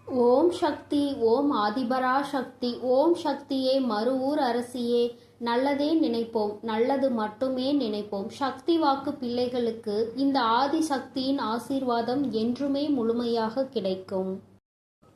ஓம் சக்தி. ஓம் ஆதிபரா சக்தி. ஓம் சக்தியே, மறுவூர் அரசியே. நல்லதே நினைப்போம், நல்லது மட்டுமே நினைப்போம். சக்தி வாக்கு பிள்ளைகளுக்கு இந்த ஆதி சக்தியின் ஆசீர்வாதம் என்றுமே முழுமையாக கிடைக்கும்.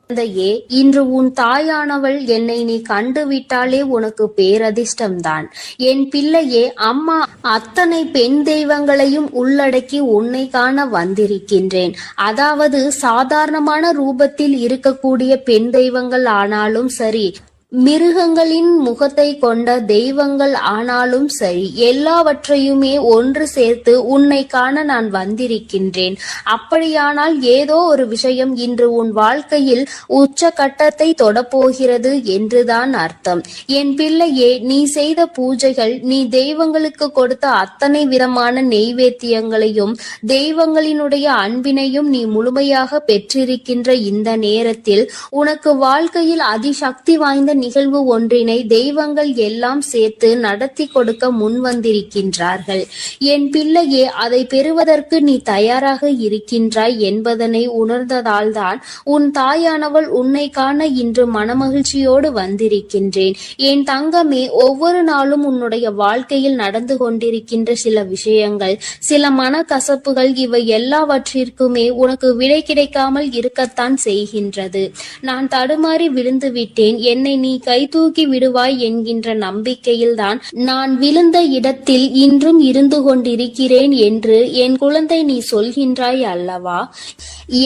குழந்தையே, இன்று உன் தாயானவள் என்னை நீ கண்டுவிட்டாலே உனக்கு பேரதிர்ஷ்டம்தான். என் பிள்ளையே, அம்மா அத்தனை பெண் தெய்வங்களையும் உள்ளடக்கி உன்னை காண வந்திருக்கின்றேன். அதாவது சாதாரணமான ரூபத்தில் இருக்கக்கூடிய பெண் தெய்வங்கள் ஆனாலும் சரி, மிருகங்களின் முகத்தை கொண்ட தெய்வங்கள் ஆனாலும் சரி, எல்லாவற்றையுமே ஒன்று சேர்த்து உன்னை காண நான் வந்திருக்கின்றேன். அப்படியானால் ஏதோ ஒரு விஷயம் இன்று உன் வாழ்க்கையில் உச்ச கட்டத்தை தொடப்போகிறது என்றுதான் அர்த்தம். என் பிள்ளையே, நீ செய்த பூஜைகள், நீ தெய்வங்களுக்கு கொடுத்த அத்தனை விதமான நெய்வேத்தியங்களையும் தெய்வங்களினுடைய அன்பினையும் நீ முழுமையாக பெற்றிருக்கின்ற இந்த நேரத்தில் உனக்கு வாழ்க்கையில் அதிசக்தி வாய்ந்த நிகழ்வு ஒன்றினை தெய்வங்கள் எல்லாம் சேர்த்து நடத்தி கொடுக்க முன் வந்திருக்கின்றார்கள். என் பிள்ளையே, அதை பெறுவதற்கு நீ தயாராக இருக்கின்றாய் என்பதனை உணர்ந்ததால்தான் உன் தாயானவள் உன்னை காண இன்று மனமகிழ்ச்சியோடு வந்திருக்கின்றேன். என் தங்கமே, ஒவ்வொரு நாளும் உன்னுடைய வாழ்க்கையில் நடந்து கொண்டிருக்கின்ற சில விஷயங்கள், சில மனக்கசப்புகள், இவை எல்லாவற்றிற்குமே உனக்கு விடை கிடைக்காமல் இருக்கத்தான் செய்கின்றது. நான் தடுமாறி விழுந்து விட்டேன், என்னை நீ கை தூக்கி விடுவாய் என்கின்ற நம்பிக்கையில்தான் நான் விழுந்த இடத்தில் இன்றும் இருந்து கொண்டிருக்கிறேன் என்று என் குழந்தை நீ சொல்கின்றாய் அல்லவா?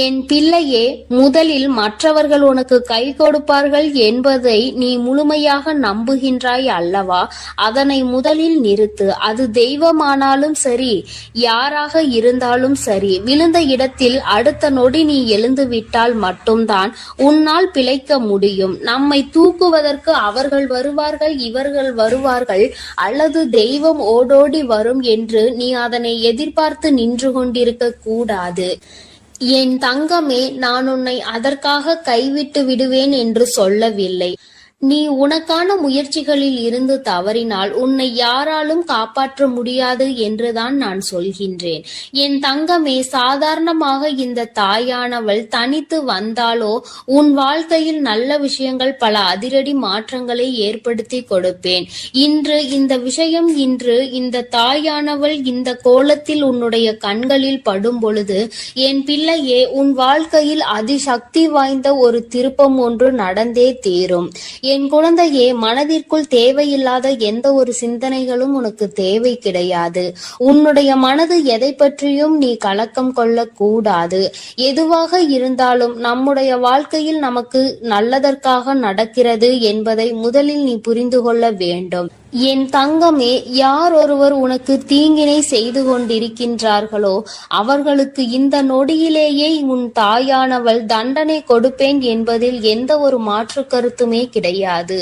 என் பிள்ளையே, முதலில் மற்றவர்கள் உனக்கு கை கொடுப்பார்கள் என்பதை நீ முழுமையாக நம்புகின்றாய் அல்லவா? அதனை முதலில் நிறுத்து. அது தெய்வமானாலும் சரி, யாராக இருந்தாலும் சரி, விழுந்த இடத்தில் அடுத்த நொடி நீ எழுந்து விட்டால் மட்டும்தான் உன்னால் பிழைக்க முடியும். நம்மை தூக்குவதற்கு அவர்கள் வருவார்கள், இவர்கள் வருவார்கள், அல்லது தெய்வம் ஓடோடி வரும் என்று நீ அதனை எதிர்பார்த்து நின்று கொண்டிருக்க கூடாது. என் தங்கமே, நான் உன்னை அதற்காக கைவிட்டு விடுவேன் என்று சொல்லவில்லை. நீ உனக்கான முயற்சிகளில் இருந்து தவறினால் உன்னை யாராலும் காப்பாற்ற முடியாது என்றுதான் நான் சொல்கின்றேன். என் தங்கமே, சாதாரணமாக இந்த தாயானவள் தனித்து வந்தாலோ உன் வாழ்க்கையில் நல்ல விஷயங்கள், பல அதிரடி மாற்றங்களை ஏற்படுத்தி கொடுப்பேன். இன்று இந்த தாயானவள் இந்த கோலத்தில் உன்னுடைய கண்களில் படும் பொழுது, என் பிள்ளையே, உன் வாழ்க்கையில் அதிசக்தி வாய்ந்த ஒரு திருப்பம் ஒன்று நடந்தே தீரும். என் குழந்தையே, மனதிற்குள் தேவையில்லாத எந்த ஒரு சிந்தனைகளும் உனக்கு தேவை கிடையாது. உன்னுடைய மனது எதை பற்றியும் நீ கலக்கம் கொள்ள கூடாது. எதுவாக இருந்தாலும் நம்முடைய வாழ்க்கையில் நமக்கு நல்லதற்காக நடக்கிறது என்பதை முதலில் நீ புரிந்து கொள்ள வேண்டும். என் தங்கமே, யார் ஒருவர் உனக்கு தீங்கினை செய்து கொண்டிருக்கின்றார்களோ அவர்களுக்கு இந்த நொடியிலேயே உன் தாயானவள் தண்டனை கொடுப்பேன் என்பதில் எந்த ஒரு மாற்று கருத்துமே கிடையாது.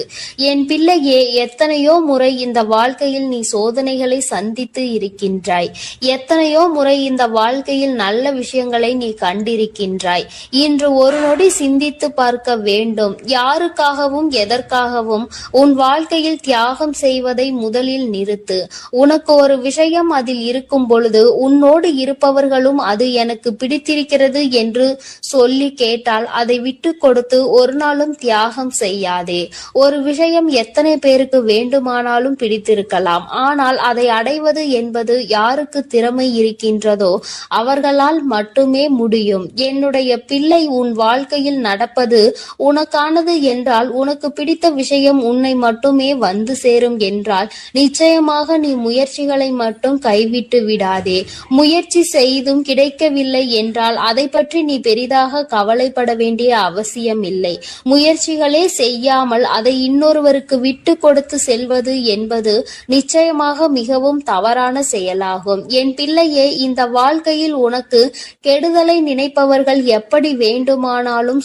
என் பிள்ளையே, எத்தனையோ முறை இந்த வாழ்க்கையில் நீ சோதனைகளை சந்தித்து இருக்கின்றாய். எத்தனையோ முறை இந்த வாழ்க்கையில் நல்ல விஷயங்களை நீ கண்டிருக்கின்றாய். இன்று ஒரு நொடி சிந்தித்து பார்க்க வேண்டும். யாருக்காகவும் எதற்காகவும் உன் வாழ்க்கையில் தியாகம் செய்வதை முதலில் நிறுத்து. உனக்கு ஒரு விஷயம் அதில் இருக்கும் பொழுது உன்னோடு இருப்பவர்களும் அது எனக்கு பிடித்திருக்கிறது என்று சொல்லி கேட்டால் அதை விட்டு கொடுத்து ஒரு நாளும் தியாகம் செய்யாதே. ஒரு விஷயம் எத்தனை பேருக்கு வேண்டுமானாலும் பிடித்திருக்கலாம். ஆனால் அதை அடைவது என்பது யாருக்கு திறமை இருக்கின்றதோ அவர்களால் மட்டுமே முடியும். என்னுடைய பிள்ளை, உன் வாழ்க்கையில் நடப்பது உனக்கானது என்றால், உனக்கு பிடித்த விஷயம் உன்னை மட்டுமே வந்து சேரும் என்றால் நிச்சயமாக நீ முயற்சிகளை மட்டும் கைவிட்டு விடாதே. முயற்சி செய்தும் கிடைக்கவில்லை என்றால் அதை பற்றி நீ பெரிதாக கவலைப்பட வேண்டிய அவசியம் இல்லை. முயற்சிகளே செய்யாமல் அதை இன்னொருவருக்கு விட்டு கொடுத்து செல்வது என்பது நிச்சயமாக மிகவும் தவறான செயலாகும். என் பிள்ளையே, இந்த வாழ்க்கையில் உனக்கு கெடுதலை நினைப்பவர்கள் எப்படி வேண்டுமானாலும்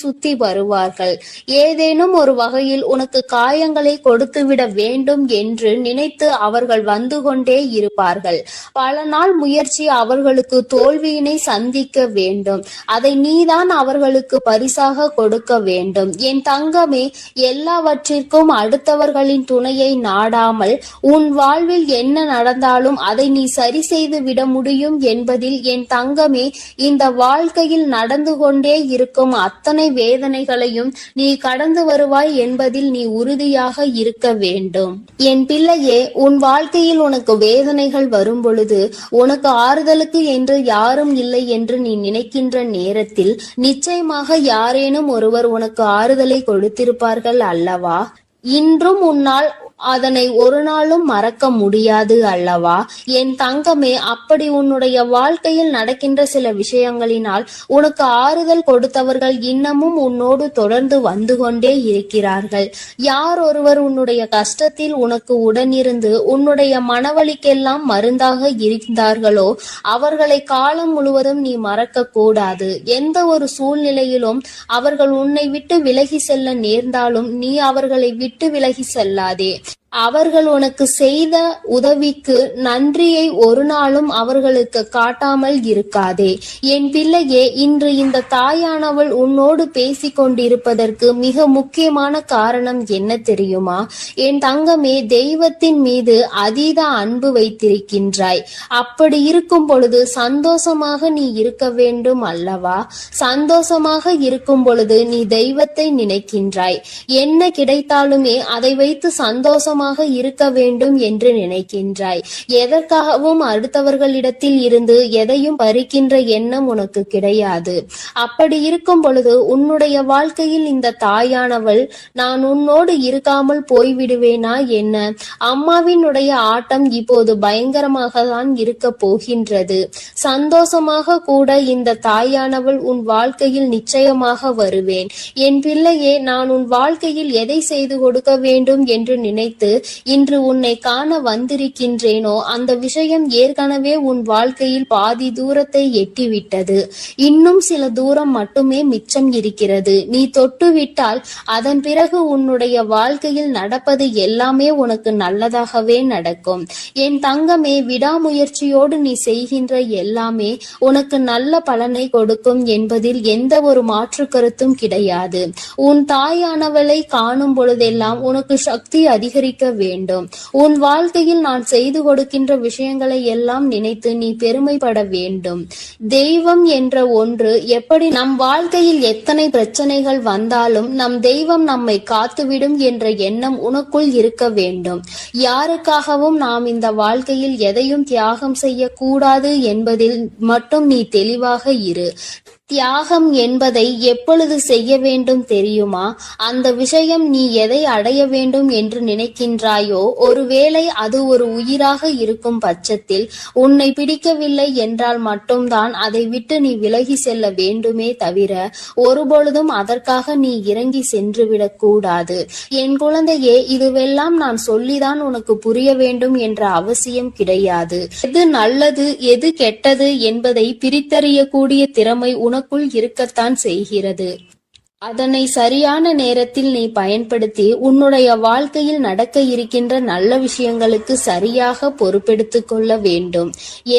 சுத்தி வருவார்கள். ஏதேனும் ஒரு வகையில் உனக்கு காயங்களை கொடுத்துவிட வேண்டும் வேண்டும் என்று நினைத்து அவர்கள் வந்து கொண்டே இருப்பார்கள். பல நாள் முயற்சி அவர்களுக்கு தோல்வியினை சந்திக்க வேண்டும். அதை நீதான் அவர்களுக்கு பரிசாக கொடுக்க வேண்டும். என் தங்கமே, எல்லாவற்றிற்கும் அடுத்தவர்களின் துணையை நாடாமல் உன் வாழ்வில் என்ன நடந்தாலும் அதை நீ சரி செய்து விட முடியும் என்பதில் என் தங்கமே, இந்த வாழ்க்கையில் நடந்து கொண்டே இருக்கும் அத்தனை வேதனைகளையும் நீ கடந்து வருவாய் என்பதில் நீ உறுதியாக இருக்க வேண்டும். என் பிள்ளையே, உன் வாழ்க்கையில் உனக்கு வேதனைகள் வரும் பொழுது உனக்கு ஆறுதலுக்கு என்று யாரும் இல்லை என்று நீ நினைக்கின்ற நேரத்தில் நிச்சயமாக யாரேனும் ஒருவர் உனக்கு ஆறுதலை கொடுத்திருப்பார்கள் அல்லவா? இன்றும் உன்னால் அதனை ஒரு நாளும் மறக்க முடியாது அல்லவா? என் தங்கமே, அப்படி உன்னுடைய வாழ்க்கையில் நடக்கின்ற சில விஷயங்களினால் உனக்கு ஆறுதல் கொடுத்தவர்கள் இன்னமும் உன்னோடு தொடர்ந்து வந்து கொண்டே இருக்கிறார்கள். யார் ஒருவர் உன்னுடைய கஷ்டத்தில் உனக்கு உடனிருந்து உன்னுடைய மனவலிக்கெல்லாம் மருந்தாக இருந்தார்களோ அவர்களை காலம் முழுவதும் நீ மறக்க கூடாது. எந்த ஒரு சூழ்நிலையிலும் அவர்கள் உன்னை விட்டு விலகி செல்ல நேர்ந்தாலும் நீ அவர்களை விட்டு விலகி செல்லாதே. அவர்கள் உனக்கு செய்த உதவிக்கு நன்றியை ஒரு நாளும் அவர்களுக்கு காட்டாமல் இருக்காதே. என் பிள்ளையே, இன்று இந்த தாயானவள் உன்னோடு பேசிக் கொண்டிருப்பதற்கு மிக முக்கியமான காரணம் என்ன தெரியுமா? என் தங்கமே, தெய்வத்தின் மீது அதீத அன்பு வைத்திருக்கின்றாய். அப்படி இருக்கும் பொழுது சந்தோஷமாக நீ இருக்க வேண்டும் அல்லவா? சந்தோஷமாக இருக்கும் பொழுது நீ தெய்வத்தை நினைக்கின்றாய். என்ன கிடைத்தாலுமே அதை வைத்து சந்தோஷமாக இருக்க வேண்டும் என்று நினைக்கின்றாய். எதற்காகவும் அடுத்தவர்களிடத்தில் இருந்து எதையும் பறிக்கின்ற எண்ணம் உனக்கு கிடையாது. அப்படி இருக்கும் பொழுது உன்னுடைய வாழ்க்கையில் இந்த தாயானவள் நான் உன்னோடு இருக்காமல் போய்விடுவேனா என்ன? அம்மாவினுடைய ஆட்டம் இப்போது பயங்கரமாக தான் இருக்க போகின்றது. சந்தோஷமாக கூட இந்த தாயானவள் உன் வாழ்க்கையில் நிச்சயமாக வருவேன். என் பிள்ளையே, நான் உன் வாழ்க்கையில் எதை செய்து கொடுக்க வேண்டும் என்று நினைத்து இன்று உன்னை காண வந்திருக்கின்றேனோ அந்த விஷயம் ஏற்கனவே உன் வாழ்க்கையில் பாதி தூரத்தை எட்டிவிட்டது. இன்னும் சில தூரம் மட்டுமே மிச்சம் இருக்கிறது. நீ தொட்டுவிட்டால் அதன் பிறகு உன்னுடைய வாழ்க்கையில் நடப்பது எல்லாமே உனக்கு நல்லதாகவே நடக்கும். என் தங்கமே, விடாமுயற்சியோடு நீ செய்கின்ற எல்லாமே உனக்கு நல்ல பலனை கொடுக்கும் என்பதில் எந்த ஒரு மாற்று கருத்தும் கிடையாது. உன் தாயானவளை காணும் பொழுதெல்லாம் உனக்கு சக்தி அதிகரிக்க வேண்டும். உன் வாழ்க்கையில் நான் செய்து கொடுக்கின்ற விஷயங்களை எல்லாம் நினைத்து நீ பெருமைப்பட வேண்டும். தெய்வம் என்ற ஒன்று எப்படி நம் வாழ்க்கையில் எத்தனை பிரச்சனைகள் வந்தாலும் நம் தெய்வம் நம்மை காத்துவிடும் என்ற எண்ணம் உனக்குள் இருக்க வேண்டும். யாருக்காகவும் நாம் இந்த வாழ்க்கையில் எதையும் தியாகம் செய்யக்கூடாது என்பதில் மட்டும் நீ தெளிவாக இரு. தியாகம் என்பதை எப்பொழுது செய்ய வேண்டும் தெரியுமா? அந்த விஷயம் நீ எதை அடைய வேண்டும் என்று நினைக்கின்றாயோ ஒருவேளை அது ஒரு உயிராக இருக்கும் பட்சத்தில் உன்னை பிடிக்கவில்லை என்றால் மட்டும்தான் அதை விட்டு நீ விலகி செல்ல வேண்டுமே தவிர ஒருபொழுதும் அதற்காக நீ இறங்கி சென்றுவிடக் கூடாது. என் குழந்தையே, இதுவெல்லாம் நான் சொல்லிதான் உனக்கு புரிய வேண்டும் என்ற அவசியம் கிடையாது. எது நல்லது எது கெட்டது என்பதை பிரித்தறியக்கூடிய திறமை உனக்குள் இருக்கத்தான் செய்கிறது. அதனை சரியான நேரத்தில் நீ பயன்படுத்தி உன்னுடைய வாழ்க்கையில் நடக்க இருக்கின்ற நல்ல விஷயங்களுக்கு சரியாக பொறுப்பெடுத்துக் கொள்ள வேண்டும்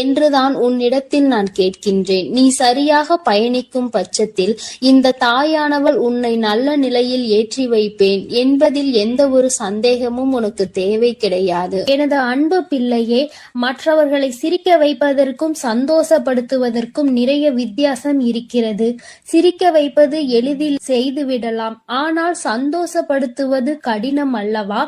என்றுதான் உன்னிடத்தில் நான் கேட்கின்றேன். நீ சரியாக பயணிக்கும் பட்சத்தில் இந்த தாயானவள் உன்னை நல்ல நிலையில் ஏற்றி வைப்பேன் என்பதில் எந்த ஒரு சந்தேகமும் உனக்கு தேவை கிடையாது. எனது அன்பு பிள்ளையே, மற்றவர்களை சிரிக்க வைப்பதற்கும் சந்தோஷப்படுத்துவதற்கும் நிறைய வித்தியாசம் இருக்கிறது. சிரிக்க வைப்பது எளிதில் செய்துவிடலாம், ஆனால் சந்தோஷப்படுத்துவது கடினம் அல்லவா?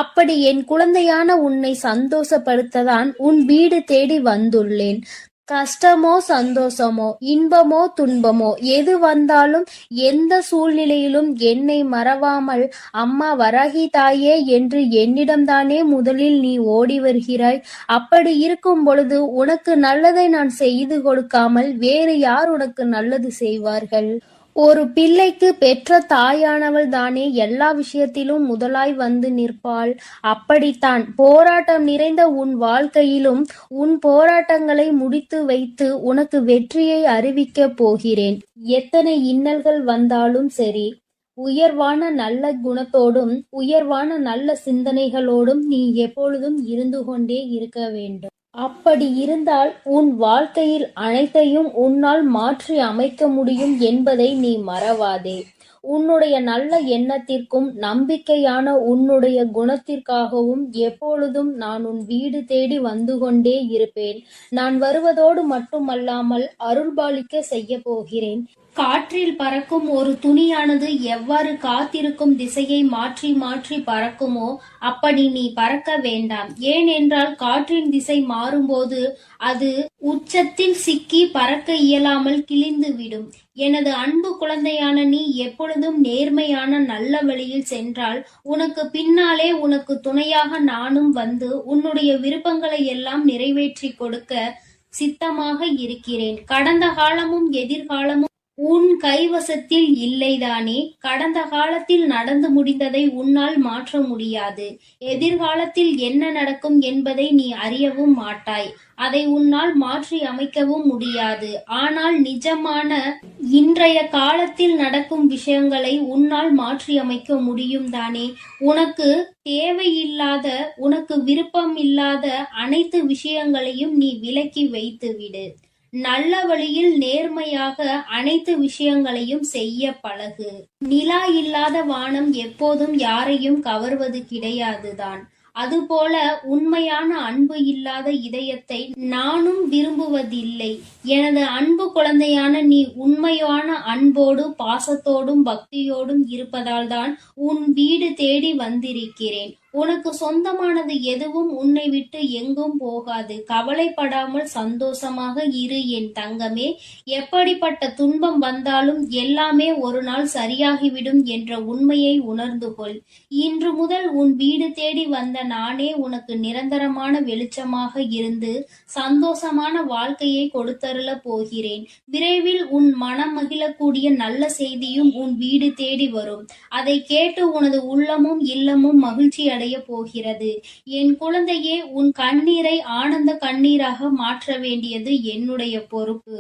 அப்படி என் குழந்தையான உன்னை சந்தோஷப்படுத்ததான் உன் வீடு தேடி வந்துள்ளேன். கஷ்டமோ சந்தோஷமோ இன்பமோ துன்பமோ எது வந்தாலும் எந்த சூழ்நிலையிலும் என்னை மறவாமல் அம்மா வராகி தாயே என்று என்னிடம்தானே முதலில் நீ ஓடி வருகிறாய். அப்படி இருக்கும் பொழுது உனக்கு நல்லதை நான் செய்து கொடுக்காமல் வேறு யார் உனக்கு நல்லது செய்வார்கள்? ஒரு பிள்ளைக்கு பெற்ற தாயானவள் தானே எல்லா விஷயத்திலும் முதலாய் வந்து நிற்பாள். அப்படித்தான் போராட்டம் நிறைந்த உன் வாழ்க்கையிலும் உன் போராட்டங்களை முடித்து வைத்து உனக்கு வெற்றியை அறிவிக்க போகிறேன். எத்தனை இன்னல்கள் வந்தாலும் சரி, உயர்வான நல்ல குணத்தோடும் உயர்வான நல்ல சிந்தனைகளோடும் நீ எப்பொழுதும் இருந்து கொண்டே இருக்க வேண்டும். அப்படி இருந்தால் உன் வாழ்க்கையில் அனைத்தையும் உன்னால் மாற்றி அமைக்க முடியும் என்பதை நீ மறவாதே. உன்னுடைய நல்ல எண்ணத்திற்கும் நம்பிக்கையான உன்னுடைய குணத்திற்காகவும் எப்பொழுதும் நான் உன் வீடு தேடி வந்து கொண்டே இருப்பேன். நான் வருவதோடு மட்டுமல்லாமல் அருள்பாலிக்க செய்ய போகிறேன். காற்றில் பறக்கும் ஒரு துணியானது எவ்வாறு காத்திருக்கும் திசையை மாற்றி மாற்றி பறக்குமோ அப்படி நீ பறக்க வேண்டாம். ஏனென்றால் காற்றின் திசை மாறும்போது அது உச்சத்தில் சிக்கி பறக்க இயலாமல் கிழிந்துவிடும். எனது அன்பு குழந்தையான நீ எப்பொழுதும் நேர்மையான நல்ல வழியில் சென்றால் உனக்கு பின்னாலே உனக்கு துணையாக நானும் வந்து உன்னுடைய விருப்பங்களை எல்லாம் நிறைவேற்றி கொடுக்க சித்தமாக இருக்கிறேன். கடந்த காலமும் எதிர்காலமும் உன் கைவசத்தில் இல்லைதானே? கடந்த காலத்தில் நடந்து முடிந்ததை உன்னால் மாற்ற முடியாது. எதிர்காலத்தில் என்ன நடக்கும் என்பதை நீ அறியவும் மாட்டாய். அதை உன்னால் மாற்றி அமைக்கவும் முடியாது. ஆனால் நிஜமான இன்றைய காலத்தில் நடக்கும் விஷயங்களை உன்னால் மாற்றி அமைக்க முடியும் தானே? உனக்கு தேவையில்லாத, உனக்கு விருப்பம் இல்லாத அனைத்து விஷயங்களையும் நீ விலக்கி வைத்து விடு. நல்ல வழியில் நேர்மையாக அனைத்து விஷயங்களையும் செய்ய பழகு. நிலா இல்லாத வானம் எப்போதும் யாரையும் கவர்வது கிடையாதுதான். அதுபோல உண்மையான அன்பு இல்லாத இதயத்தை நானும் விரும்புவதில்லை. எனது அன்பு குழந்தையான நீ உண்மையான அன்போடு பாசத்தோடும் பக்தியோடும் இருப்பதால் தான் உன் வீடு தேடி வந்திருக்கிறேன். உனக்கு சொந்தமானது எதுவும் உன்னை விட்டு எங்கும் போகாது. கவலைப்படாமல் சந்தோஷமாக இரு என் தங்கமே. எப்படிப்பட்ட துன்பம் வந்தாலும் எல்லாமே ஒரு நாள் சரியாகிவிடும் என்ற உண்மையை உணர்ந்து கொள். இன்று முதல் உன் வீடு தேடி வந்த நானே உனக்கு நிரந்தரமான வெளிச்சமாக இருந்து சந்தோஷமான வாழ்க்கையை கொடுத்தருள போகிறேன். விரைவில் உன் மனம் மகிழக்கூடிய நல்ல செய்தியும் உன் வீடு தேடி வரும். அதை கேட்டு உனது உள்ளமும் இல்லமும் மகிழ்ச்சி அடைய போகிறது. என் குழந்தையே, உன் கண்ணீரை ஆனந்த கண்ணீராக மாற்ற வேண்டியது என்னுடைய பொறுப்பு.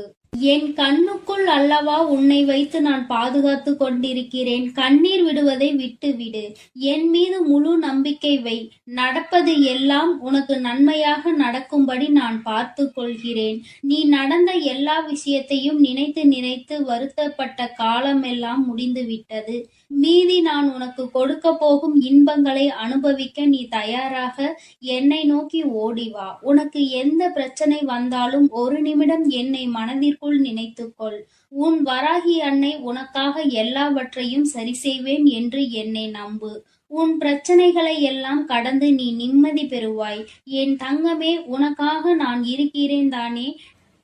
என் கண்ணுக்குள் அல்லவா உன்னை வைத்து நான் பாதுகாத்து கொண்டிருக்கிறேன். கண்ணீர் விடுவதை விட்டுவிடு. என் மீது முழு நம்பிக்கை வை. நடப்பது எல்லாம் உனக்கு நன்மையாக நடக்கும்படி நான் பார்த்து கொள்கிறேன். நீ நடந்த எல்லா விஷயத்தையும் நினைத்து நினைத்து வருத்தப்பட்ட காலமெல்லாம் முடிந்து விட்டது. மீதி நான் உனக்கு கொடுக்க போகும் இன்பங்களை அனுபவிக்க நீ தயாராக என்னை நோக்கி ஓடிவா. உனக்கு எந்த பிரச்சனை வந்தாலும் ஒரு நிமிடம் என்னை மனதிற்குள் நினைத்துக்கொள். உன் வராகி அன்னை உனக்காக எல்லாவற்றையும் சரி செய்வேன் என்று என்னை நம்பு. உன் பிரச்சனைகளை எல்லாம் கடந்து நீ நிம்மதி பெறுவாய். என் தங்கமே, உனக்காக நான் இருக்கிறேன் தானே?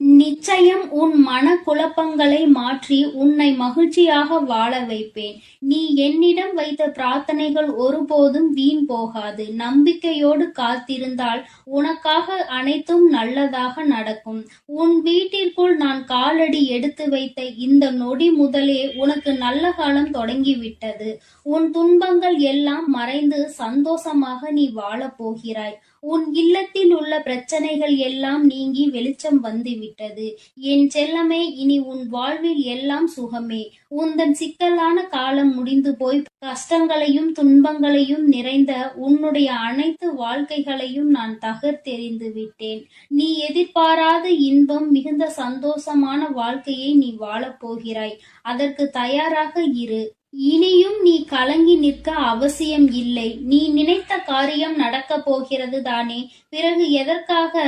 நிச்சயம் உன் மன குழப்பங்களை மாற்றி உன்னை மகிழ்ச்சியாக வாழ வைப்பேன். நீ என்னிடம் வைத்த பிரார்த்தனைகள் ஒருபோதும் வீண் போகாது. நம்பிக்கையோடு காத்திருந்தால் உனக்காக அனைத்தும் நல்லதாக நடக்கும். உன் வீட்டிற்குள் நான் காலடி எடுத்து வைத்த இந்த நொடி முதலே உனக்கு நல்ல காலம் தொடங்கிவிட்டது. உன் துன்பங்கள் எல்லாம் மறைந்து சந்தோஷமாக நீ வாழப் போகிறாய். உன் இல்லத்தில் உள்ள பிரச்சனைகள் எல்லாம் நீங்கி வெளிச்சம் வந்துவிட்டது. என் செல்லமே, இனி உன் வாழ்வில் எல்லாம் சுகமே. உந்தன் சிக்கலான காலம் முடிந்து போய் கஷ்டங்களையும் துன்பங்களையும் நிறைந்த உன்னுடைய அனைத்து வாழ்க்கைகளையும் நான் தகர்த்தெறிந்து விட்டேன். நீ எதிர்பாராத இன்பம் மிகுந்த சந்தோஷமான வாழ்க்கையை நீ வாழப் போகிறாய். அதற்கு தயாராக இரு. இனியும் நீ கலங்கி நிற்க அவசியம் இல்லை. நீ நினைத்த காரியம் நடக்கப் போகிறது தானே? பிறகு எதற்காக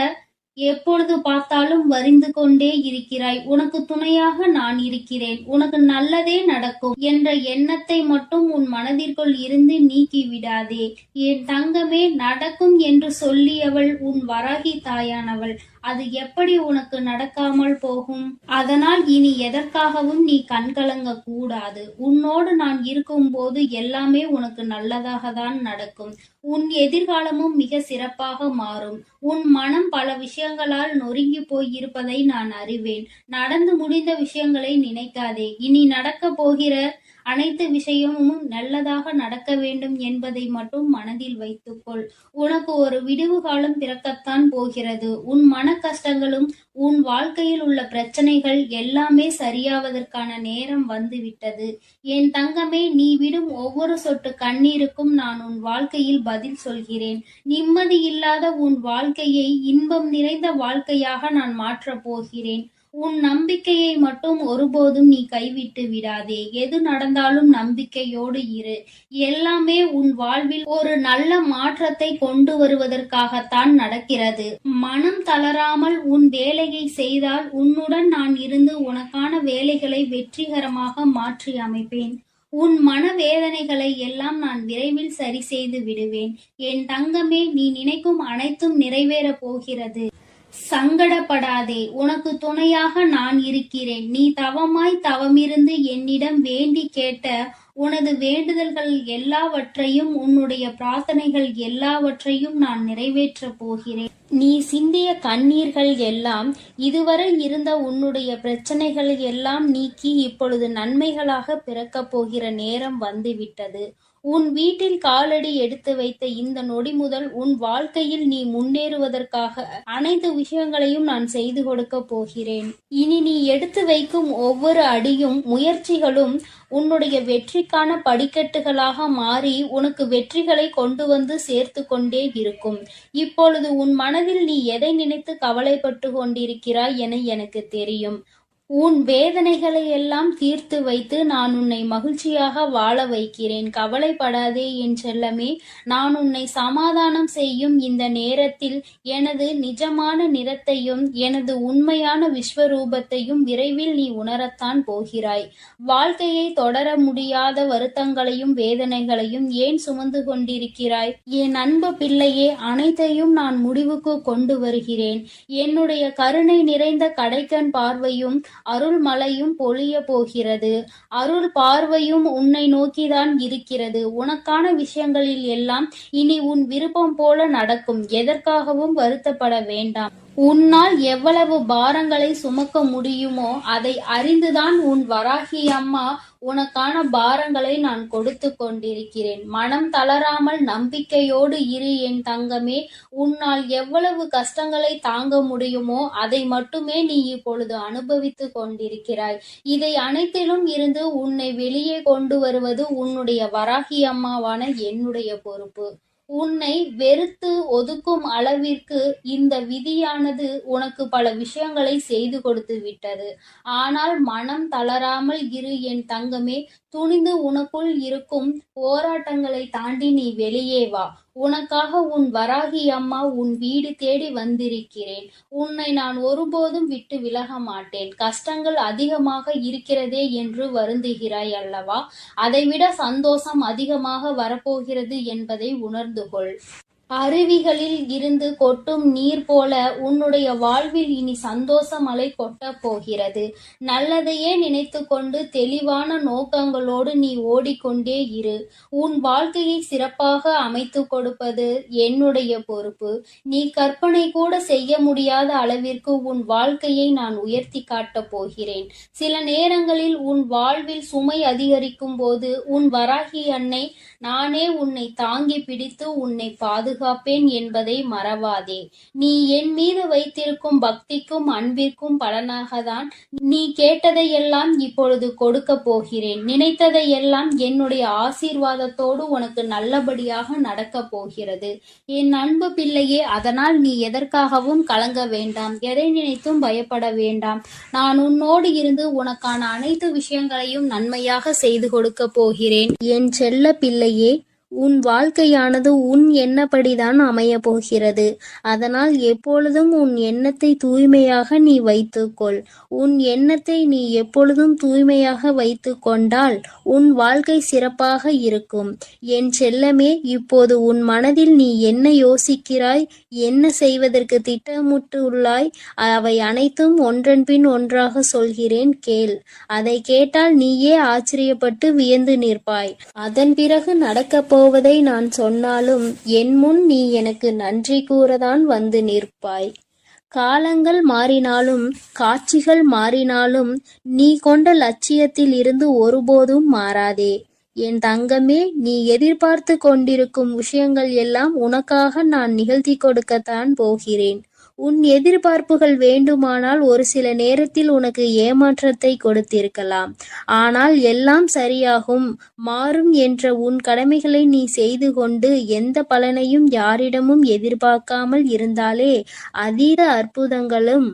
எப்பொழுது பார்த்தாலும் வரிந்து கொண்டே இருக்கிறாய்? உனக்கு துணையாக நான் இருக்கிறேன். உனக்கு நல்லதே நடக்கும் என்ற எண்ணத்தை மட்டும் உன் மனதிற்குள் இருந்து நீக்கி விடாதே. என் தங்கமே, நடக்கும் என்று சொல்லியவள் உன் வராகி தாயானவள். அது எப்படி உனக்கு நடக்காமல் போகும்? அதனால் இனி எதற்காகவும் நீ கண்கலங்க கூடாது. உன்னோடு நான் இருக்கும் போது எல்லாமே உனக்கு நல்லதாக தான் நடக்கும். உன் எதிர்காலமும் மிக சிறப்பாக மாறும். உன் மனம் பல விஷயங்களால் நொறுங்கி போய் இருப்பதை நான் அறிவேன். நடந்து முடிந்த விஷயங்களை நினைக்காதே. இனி நடக்க போகிற அனைத்து விஷயமும் நல்லதாக நடக்க வேண்டும் என்பதை மட்டும் மனதில் வைத்துக்கொள். உனக்கு ஒரு விடிவு காலம் பிறக்கத்தான் போகிறது. உன் மன கஷ்டங்களும் உன் வாழ்க்கையில் உள்ள பிரச்சனைகள் எல்லாமே சரியாவதற்கான நேரம் வந்துவிட்டது. என் தங்கமே, நீ விடும் ஒவ்வொரு சொட்டு கண்ணீருக்கும் நான் உன் வாழ்க்கையில் பதில் சொல்கிறேன். நிம்மதி இல்லாத உன் வாழ்க்கையை இன்பம் நிறைந்த வாழ்க்கையாக நான் மாற்றப் போகிறேன். உன் நம்பிக்கையை மட்டும் ஒருபோதும் நீ கைவிட்டு விடாதே. எது நடந்தாலும் நம்பிக்கையோடு இரு. எல்லாமே உன் வாழ்வில் ஒரு நல்ல மாற்றத்தை கொண்டு வருவதற்காகத்தான் நடக்கிறது. மனம் தளராமல் உன் வேலையை செய்தால் உன்னுடன் நான் இருந்து உனக்கான வேலைகளை வெற்றிகரமாக மாற்றி அமைப்பேன். உன் மனவேதனைகளை எல்லாம் நான் விரைவில் சரி செய்து விடுவேன். என் தங்கமே, நீ நினைக்கும் அனைத்தும் நிறைவேறப் போகிறது. சங்கடப்படாதே, உனக்கு துணையாக நான் இருக்கிறேன். நீ தவமிருந்து என்னிடம் வேண்டி கேட்ட உனது வேண்டுதல்கள் எல்லாவற்றையும், உன்னுடைய பிரார்த்தனைகள் எல்லாவற்றையும் நான் நிறைவேற்றப் போகிறேன். நீ சிந்திய கண்ணீர்கள் எல்லாம், இதுவரை இருந்த உன்னுடைய பிரச்சனைகள் எல்லாம் நீக்கி இப்பொழுது நன்மைகளாக பிறக்கப் போகிற நேரம் வந்துவிட்டது. உன் வீட்டில் காலடி எடுத்து வைத்த இந்த நொடி முதல் உன் வாழ்க்கையில் நீ முன்னேறுவதற்காக அனைத்து விஷயங்களையும் நான் செய்து கொடுக்க போகிறேன். இனி நீ எடுத்து வைக்கும் ஒவ்வொரு அடியும் முயற்சிகளும் உன்னுடைய வெற்றிக்கான படிக்கட்டுகளாக மாறி உனக்கு வெற்றிகளை கொண்டு வந்து சேர்த்து கொண்டே இருக்கும். இப்பொழுது உன் மனதில் நீ எதை நினைத்து கவலைப்பட்டு கொண்டிருக்கிறாய் என எனக்கு தெரியும். உன் வேதனைகளை எல்லாம் தீர்த்து வைத்து நான் உன்னை மகிழ்ச்சியாக வாழ வைக்கிறேன். கவலைப்படாதே என் செல்லமே. நான் உன்னை சமாதானம் செய்யும் இந்த நேரத்தில் எனது நிஜமான நிறத்தையும் எனது உண்மையான விஸ்வரூபத்தையும் விரைவில் நீ உணரத்தான் போகிறாய். வாழ்க்கையை தொடர முடியாத வருத்தங்களையும் வேதனைகளையும் ஏன் சுமந்து கொண்டிருக்கிறாய்? என் அன்பு பிள்ளையே, அனைத்தையும் நான் முடிவுக்கு கொண்டு வருகிறேன். என்னுடைய கருணை நிறைந்த கடைக்கண் பார்வையும் அருள் மழையும் பொழிய போகிறது. அருள் பார்வையும் உன்னை நோக்கிதான் இருக்கிறது. உனக்கான விஷயங்களில் எல்லாம் இனி உன் விருப்பம் போல நடக்கும். எதற்காகவும் வருத்தப்பட வேண்டாம். உன்னால் எவ்வளவு பாரங்களை சுமக்க முடியுமோ அதை அறிந்துதான் உன் வராகி அம்மா உனக்கான பாரங்களை நான் கொடுத்து கொண்டிருக்கிறேன். மனம் தளராமல் நம்பிக்கையோடு இரு என் தங்கமே. உன்னால் எவ்வளவு கஷ்டங்களை தாங்க முடியுமோ அதை மட்டுமே நீ இப்பொழுது அனுபவித்து கொண்டிருக்கிறாய். இதை அனைத்திலும் இருந்து உன்னை வெளியே கொண்டு வருவது உன்னுடைய வராகி அம்மாவான என்னுடைய பொறுப்பு. உன்னை வெறுத்து ஒதுக்கும் அளவிற்கு இந்த விதியானது உனக்கு பல விஷயங்களை செய்து கொடுத்து விட்டது. ஆனால் மனம் தளராமல் இரு என் தங்கமே. துணிந்து உனக்குள் இருக்கும் போராட்டங்களை தாண்டி நீ வெளியே வா. உனக்காக உன் வராகி அம்மா உன் வீடு தேடி வந்திருக்கிறேன். உன்னை நான் ஒருபோதும் விட்டு விலக மாட்டேன். கஷ்டங்கள் அதிகமாக இருக்கிறதே என்று வருந்துகிறாய் அல்லவா? அதைவிட சந்தோஷம் அதிகமாக வரப்போகிறது என்பதை உணர்ந்து கொள். அருவிகளில் இருந்து கொட்டும் நீர் போல உன்னுடைய வாழ்வில் இனி சந்தோஷ மழை கொட்டப் போகிறது. நல்லதையே நினைத்து கொண்டு தெளிவான நோக்கங்களோடு நீ ஓடிக்கொண்டே இரு. உன் வாழ்க்கையை சிறப்பாக அமைத்து கொடுப்பது என்னுடைய பொறுப்பு. நீ கற்பனை கூட செய்ய முடியாத அளவிற்கு உன் வாழ்க்கையை நான் உயர்த்தி காட்டப் போகிறேன். சில நேரங்களில் உன் வாழ்வில் சுமை அதிகரிக்கும் போது உன் வராகி அன்னை நானே உன்னை தாங்கி பிடித்து உன்னை பாதுகாப்பேன் என்பதை மறவாதே. நீ என் மீது வைத்திருக்கும் பக்திக்கும் அன்பிற்கும் பலனாகத்தான் நீ கேட்டதையெல்லாம் இப்பொழுது கொடுக்க போகிறேன். நினைத்ததையெல்லாம் என்னுடைய ஆசீர்வாதத்தோடு உனக்கு நல்லபடியாக நடக்கப் போகிறது. என் அன்பு பிள்ளையே, அதனால் நீ எதற்காகவும் கலங்க வேண்டாம். எதை நினைத்தும் பயப்பட வேண்டாம். நான் உன்னோடு இருந்து உனக்கான அனைத்து விஷயங்களையும் நன்மையாக செய்து கொடுக்க போகிறேன். என் செல்ல பிள்ளையே, உன் வாழ்க்கையானது உன் எண்ணப்படிதான் அமைய போகிறது. அதனால் எப்பொழுதும் உன் எண்ணத்தை தூய்மையாக நீ வைத்துக்கொள். உன் எண்ணத்தை நீ எப்பொழுதும் தூய்மையாக வைத்து கொண்டால் உன் வாழ்க்கை சிறப்பாக இருக்கும். என் செல்லமே, இப்போது உன் மனதில் நீ என்ன யோசிக்கிறாய், என்ன செய்வதற்கு திட்டமிட்டு உள்ளாய், அவை அனைத்தும் ஒன்றன் பின் ஒன்றாக சொல்கிறேன், கேள். அதை கேட்டால் நீயே ஆச்சரியப்பட்டு வியந்து நிற்பாய். அதன் பிறகு நடக்கப் போவதை நான் சொன்னாலும் என் முன் நீ எனக்கு நன்றி கூறதான் வந்து நிற்பாய். காலங்கள் மாறினாலும் காட்சிகள் மாறினாலும் நீ கொண்ட லட்சியத்தில் இருந்து ஒருபோதும் மாறாதே. என் தங்கமே, நீ எதிர்பார்த்து கொண்டிருக்கும் விஷயங்கள் எல்லாம் உனக்காக நான் நிகழ்த்தி கொடுக்கத்தான் போகிறேன். உன் எதிர்பார்ப்புகள் வேண்டுமானால் ஒரு சில நேரத்தில் உனக்கு ஏமாற்றத்தை கொடுத்திருக்கலாம். ஆனால் எல்லாம் சரியாகும், மாறும் என்ற உன் கடமைகளை நீ செய்து கொண்டு எந்த பலனையும் யாரிடமும் எதிர்பார்க்காமல் இருந்தாலே அதீத அற்புதங்களும்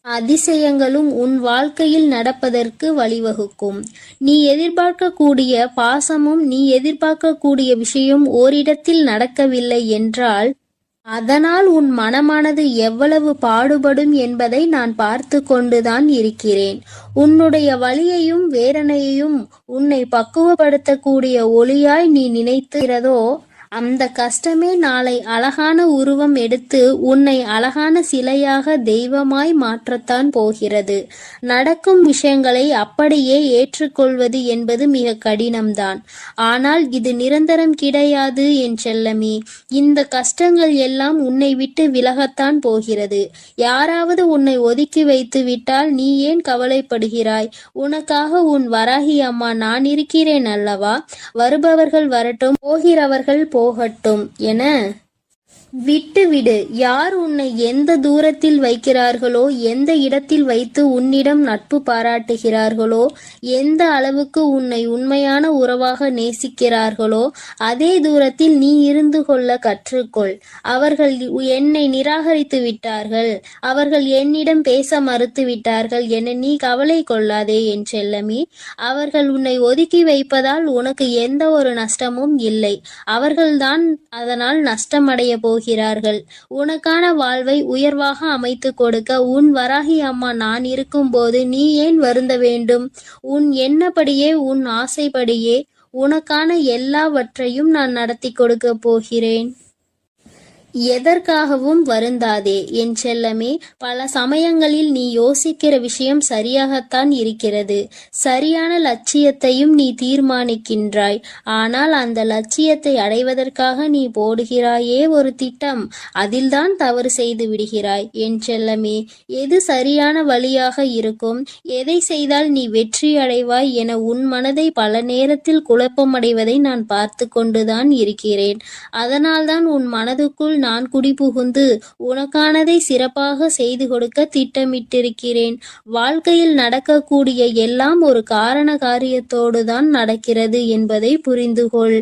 அதிசயங்களும் உன் வாழ்க்கையில் நடப்பதற்கு வழிவகுக்கும். நீ எதிர்பார்க்கக்கூடிய பாசமும் நீ எதிர்பார்க்கக்கூடிய விஷயம் ஓரிடத்தில் நடக்கவில்லை என்றால் அதனால் உன் மனமானது எவ்வளவு பாடுபடும் என்பதை நான் பார்த்து கொண்டுதான் இருக்கிறேன். உன்னுடைய வலியையும் வேதனையையும் உன்னை பக்குவப்படுத்தக்கூடிய ஒளியாய் நீ நினைக்கிறதோ அந்த கஷ்டமே நாளை அழகான உருவம் எடுத்து உன்னை அழகான சிலையாக தெய்வமாய் மாற்றத்தான் போகிறது. நடக்கும் விஷயங்களை அப்படியே ஏற்றுக்கொள்வது என்பது மிக கடினம்தான். ஆனால் இது நிரந்தரம் கிடையாது என் செல்லமே. இந்த கஷ்டங்கள் எல்லாம் உன்னை விட்டு விலகத்தான் போகிறது. யாராவது உன்னை ஒதுக்கி வைத்து விட்டால் நீ ஏன் கவலைப்படுகிறாய்? உனக்காக உன் வராகி அம்மா நான் இருக்கிறேன் அல்லவா? வருபவர்கள் வரட்டும், போகிறவர்கள் போகட்டும் என விட்டுவிடு. யார் உன்னை எந்த தூரத்தில் வைக்கிறார்களோ, எந்த இடத்தில் வைத்து உன்னிடம் நட்பு பாராட்டுகிறார்களோ, எந்த அளவுக்கு உன்னை உண்மையான உறவாக நேசிக்கிறார்களோ அதே தூரத்தில் நீ இருந்து கொள்ள கற்றுக்கொள். அவர்கள் என்னை நிராகரித்து விட்டார்கள், அவர்கள் என்னிடம் பேச மறுத்து விட்டார்கள் என நீ கவலை கொள்ளாதே என் செல்லமே. அவர்கள் உன்னை ஒதுக்கி வைப்பதால் உனக்கு எந்த ஒரு நஷ்டமும் இல்லை. அவர்கள்தான் அதனால் நஷ்டமடைய போகிறார்கள். உனக்கான வாழ்வை உயர்வாக அமைத்து கொடுக்க உன் வராகி அம்மா நான் இருக்கும்போது நீ ஏன் வருந்த வேண்டும்? உன் எண்ணப்படியே உன் ஆசைப்படியே உனக்கான எல்லாவற்றையும் நான் நடத்தி கொடுக்க போகிறேன். எதற்காகவும் வருந்தாதே என் செல்லமே. பல சமயங்களில் நீ யோசிக்கிற விஷயம் சரியாகத்தான் இருக்கிறது. சரியான லட்சியத்தையும் நீ தீர்மானிக்கின்றாய். ஆனால் அந்த லட்சியத்தை அடைவதற்காக நீ போடுகிறாயே ஒரு திட்டம், அதில்தான் தவறு செய்து விடுகிறாய் என் செல்லமே. எது சரியான வழியாக இருக்கும், எதை செய்தால் நீ வெற்றி அடைவாய் என உன் மனதை பல நேரத்தில் குழப்பமடைவதை நான் பார்த்து கொண்டுதான் இருக்கிறேன். அதனால்தான் உன் மனதுக்குள் நான் குடிபுகுந்து உனக்கானதை சிறப்பாக செய்து கொடுக்க திட்டமிட்டிருக்கிறேன். வாழ்க்கையில் நடக்கக்கூடிய எல்லாம் ஒரு காரண காரியத்தோடு தான் நடக்கிறது என்பதை புரிந்துகொள்.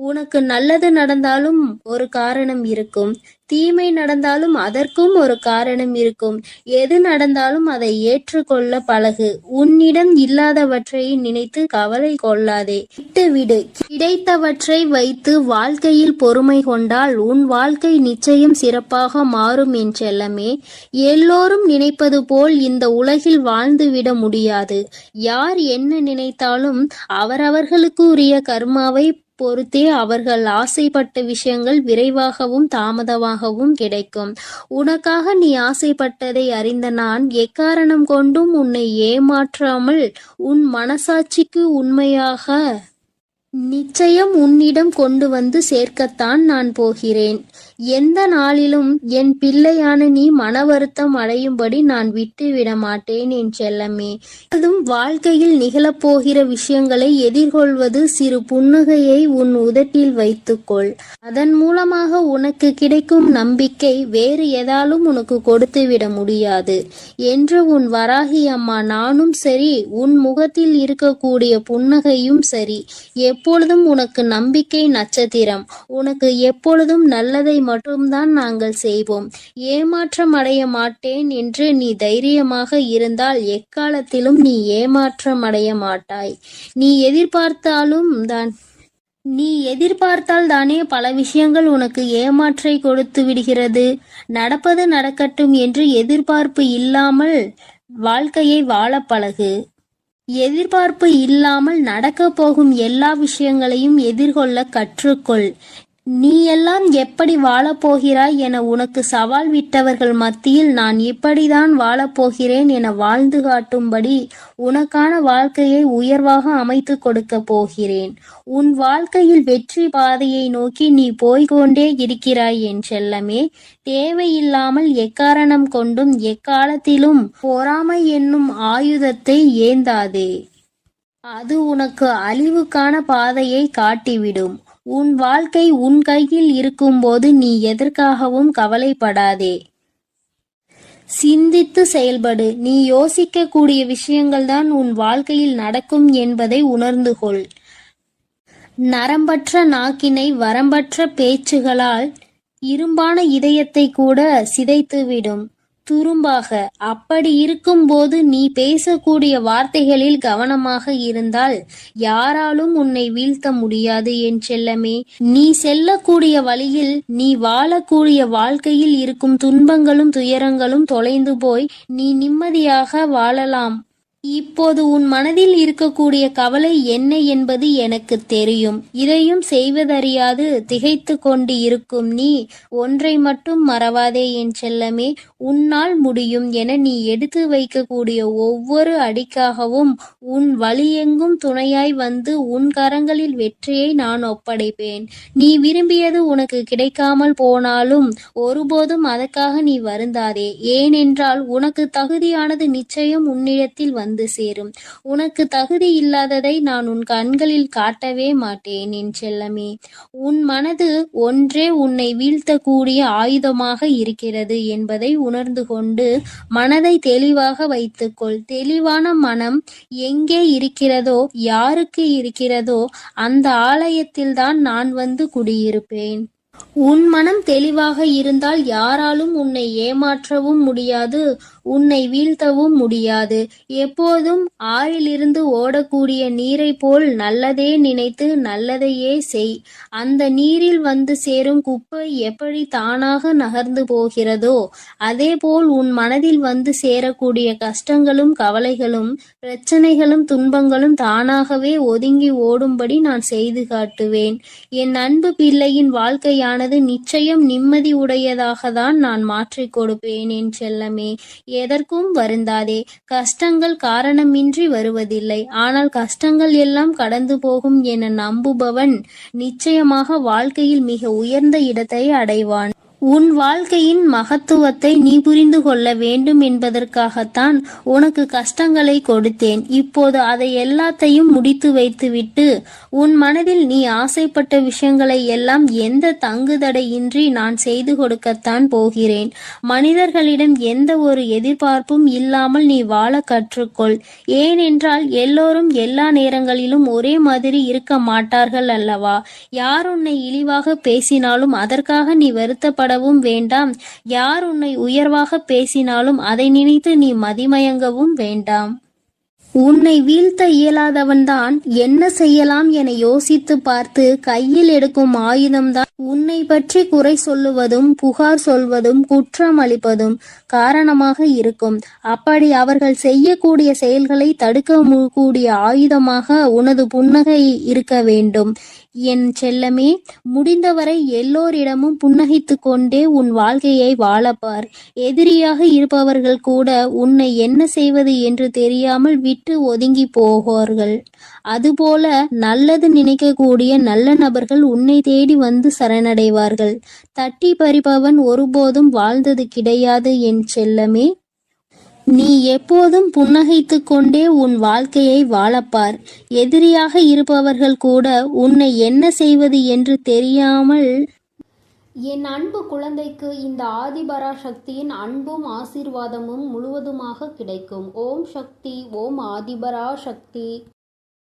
உனக்கு நல்லது நடந்தாலும் ஒரு காரணம் இருக்கும், தீமை நடந்தாலும் அதற்கும் ஒரு காரணம் இருக்கும். எது நடந்தாலும் அதை ஏற்றுக்கொள்ள பழகு. உன்னிடம் இல்லாதவற்றை நினைத்து கவலை கொள்ளாதே, விட்டுவிடு. கிடைத்தவற்றை வைத்து வாழ்க்கையில் பொறுமை கொண்டால் உன் வாழ்க்கை நிச்சயம் சிறப்பாக மாறும் என் செல்லமே. எல்லோரும் நினைப்பது போல் இந்த உலகில் வாழ்ந்துவிட முடியாது. யார் என்ன நினைத்தாலும் அவரவர்களுக்கு உரிய கர்மாவை பொறுத்தே அவர்கள் ஆசைப்பட்ட விஷயங்கள் விரைவாகவும் தாமதமாகவும் கிடைக்கும். உனக்காக நீ ஆசைப்பட்டதை அறிந்த நான் எக்காரணம் கொண்டும் உன்னை ஏமாற்றாமல் உன் மனசாட்சிக்கு உண்மையாக நிச்சயம் உன்னிடம் கொண்டு வந்து சேர்க்கத்தான் நான் போகிறேன். எந்த நாளிலும் என் பிள்ளையான நீ மன வருத்தம் அடையும்படி நான் விட்டு விட மாட்டேன் என் செல்லமே. அதுவும் வாழ்க்கையில் நிகழப்போகிற விஷயங்களை எதிர்கொள்வது சிறு புன்னகையை உன் உதட்டில் வைத்துக்கொள். அதன் மூலமாக உனக்கு கிடைக்கும் நம்பிக்கை வேறு எதாலும் உனக்கு கொடுத்து விட முடியாது என்று உன் வராகி அம்மா நானும் சரி, உன் முகத்தில் இருக்கக்கூடிய புன்னகையும் சரி, எப்பொழுதும் உனக்கு நம்பிக்கை நட்சத்திரம். உனக்கு எப்பொழுதும் நல்லதை மட்டும்தான் நாங்கள் செய்வோம். ஏமாற்றம் அடைய மாட்டேன் என்று நீ தைரியமாக இருந்தால் எக்காலத்திலும் நீ ஏமாற்றம் அடைய மாட்டாய். நீ எதிர்பார்த்தால் தானே பல விஷயங்கள் உனக்கு ஏமாற்றை கொடுத்து விடுகிறது. நடப்பது நடக்கட்டும் என்று எதிர்பார்ப்பு இல்லாமல் வாழ்க்கையை வாழ பழகு. எதிர்பார்ப்பு இல்லாமல் நடக்க போகும் எல்லா விஷயங்களையும் எதிர்கொள்ள கற்றுக்கொள். நீ எல்லாம் எப்படி வாழப்போகிறாய் என உனக்கு சவால் விட்டவர்கள் மத்தியில் நான் இப்படிதான் வாழப்போகிறேன் என வாழ்ந்து காட்டும்படி உனக்கான வாழ்க்கையை உயர்வாக அமைத்து கொடுக்க போகிறேன். உன் வாழ்க்கையில் வெற்றி பாதையை நோக்கி நீ போய்கொண்டே இருக்கிறாய் என் செல்லமே. தேவையில்லாமல் எக்காரணம் கொண்டும் எக்காலத்திலும் பொறாமை என்னும் ஆயுதத்தை ஏந்தாதே. அது உனக்கு அழிவுக்கான பாதையை காட்டிவிடும். உன் வாழ்க்கை உன் கையில் இருக்கும்போது நீ எதற்காகவும் கவலைப்படாதே. சிந்தித்து செயல்படு. நீ யோசிக்கக்கூடிய விஷயங்கள்தான் உன் வாழ்க்கையில் நடக்கும் என்பதை உணர்ந்து கொள். நரம்பற்ற நாக்கினை வரம்பற்ற பேச்சுகளால் இரும்பான இதயத்தை கூட சிதைத்துவிடும் துரும்பாக. அப்படி இருக்கும்போது நீ பேசக்கூடிய வார்த்தைகளில் கவனமாக இருந்தால் யாராலும் உன்னை வீழ்த்த முடியாது என் செல்லமே. நீ செல்லக்கூடிய வழியில், நீ வாழக்கூடிய வாழ்க்கையில் இருக்கும் துன்பங்களும் துயரங்களும் தொலைந்து போய் நீ நிம்மதியாக வாழலாம். இப்போது உன் மனதில் இருக்கக்கூடிய கவலை என்ன என்பது எனக்கு தெரியும். இதையும் செய்வதறியாது திகைத்து கொண்டு இருக்கும் நீ ஒன்றை மட்டும் மறவாதே என் செல்லமே. உன்னால் முடியும் என நீ எடுத்து வைக்கக்கூடிய ஒவ்வொரு அடிக்காகவும் உன் வழியெங்கும் துணையாய் வந்து உன் கரங்களில் வெற்றியை நான் ஒப்படைப்பேன். நீ விரும்பியது உனக்கு கிடைக்காமல் போனாலும் ஒருபோதும் அதற்காக நீ வருந்தாதே. ஏனென்றால் உனக்கு தகுதியானது நிச்சயம் உன்னிடத்தில் வந்து சேரும். உனக்கு தகுதி இல்லாததை நான் உன் கண்களில் காட்டவே மாட்டேன் என் செல்லமே. உன் மனது ஒன்றே உன்னை வீழ்த்தக்கூடிய ஆயுதமாக இருக்கிறது என்பதை உணர்ந்து கொண்டு மனதை தெளிவாக வைத்துக்கொள். தெளிவான மனம் எங்கே இருக்கிறதோ, யாருக்கு இருக்கிறதோ அந்த ஆலயத்தில்தான் நான் வந்து குடியிருப்பேன். உன் மனம் தெளிவாக இருந்தால் யாராலும் உன்னை ஏமாற்றவும் முடியாது, உன்னை வீழ்த்தவும் முடியாது. எப்போதும் ஆறிலிருந்து ஓடக்கூடிய நீரை போல் நல்லதே நினைத்து நல்லதையே செய். அந்த நீரில் வந்து சேரும் குப்பை எப்படி தானாக நகர்ந்து போகிறதோ அதேபோல் உன் மனதில் வந்து சேரக்கூடிய கஷ்டங்களும் கவலைகளும் பிரச்சனைகளும் துன்பங்களும் தானாகவே ஒதுங்கி ஓடும்படி நான் செய்து காட்டுவேன். என் அன்பு பிள்ளையின் வாழ்க்கையானது நிச்சயம் நிம்மதி உடையதாகத்தான் நான் மாற்றிக் கொடுப்பேன் என் செல்லமே. எதற்கும் வருந்தாதே. கஷ்டங்கள் காரணமின்றி வருவதில்லை. ஆனால் கஷ்டங்கள் எல்லாம் கடந்து போகும் என நம்புபவன் நிச்சயமாக வாழ்க்கையில் மிக உயர்ந்த இடத்தை அடைவான். உன் வாழ்க்கையின் மகத்துவத்தை நீ புரிந்து கொள்ள வேண்டும் என்பதற்காகத்தான் உனக்கு கஷ்டங்களை கொடுத்தேன். இப்போது அதை எல்லாத்தையும் முடித்து வைத்துவிட்டு உன் மனதில் நீ ஆசைப்பட்ட விஷயங்களை எல்லாம் எந்த தங்குதடையின்றி நான் செய்து கொடுக்கத்தான் போகிறேன். மனிதர்களிடம் எந்த ஒரு எதிர்பார்ப்பும் இல்லாமல் நீ வாழ கற்றுக்கொள். ஏனென்றால் எல்லோரும் எல்லா நேரங்களிலும் ஒரே மாதிரி இருக்க மாட்டார்கள் அல்லவா? யார் உன்னை இழிவாக பேசினாலும் அதற்காக நீ வருத்தப்படவும் வேண்டாம். யார் உன்னை உயர்வாக பேசினாலும் அதை நினைத்து நீ மதிமயங்கவும் வேண்டாம். உன்னை வீழ்த்த இயலாதவன்தான் என்ன செய்யலாம் என யோசித்து பார்த்து கையில் எடுக்கும் ஆயுதம்தான் உன்னை பற்றி குறை சொல்லுவதும் புகார் சொல்வதும் குற்றம் அளிப்பதும் காரணமாக இருக்கும். அப்படி அவர்கள் செய்யக்கூடிய செயல்களை தடுக்க கூடிய ஆயுதமாக உனது புன்னகை இருக்க வேண்டும் என் செல்லமே. முடிந்தவரை எல்லோரிடமும் புன்னகைத்து கொண்டே உன் வாழ்க்கையை வாழப்பார். எதிரியாக இருப்பவர்கள் கூட உன்னை என்ன செய்வது என்று தெரியாமல் விட்டு ஒதுங்கி போவார்கள். அதுபோல நல்லது நினைக்கக்கூடிய நல்ல நபர்கள் உன்னை தேடி வந்து சரணடைவார்கள். தட்டி பறிப்பவன் ஒருபோதும் வாழ்ந்தது கிடையாது என் செல்லமே. நீ எப்போதும் புன்னகைத்து கொண்டே உன் வாழ்க்கையை வாழப்பார். எதிரியாக இருப்பவர்கள் கூட உன்னை என்ன செய்வது என்று தெரியாமல். என் அன்பு குழந்தைக்கு இந்த ஆதிபராசக்தியின் அன்பும் ஆசீர்வாதமும் முழுவதுமாக கிடைக்கும். ஓம் சக்தி. ஓம் ஆதிபராசக்தி.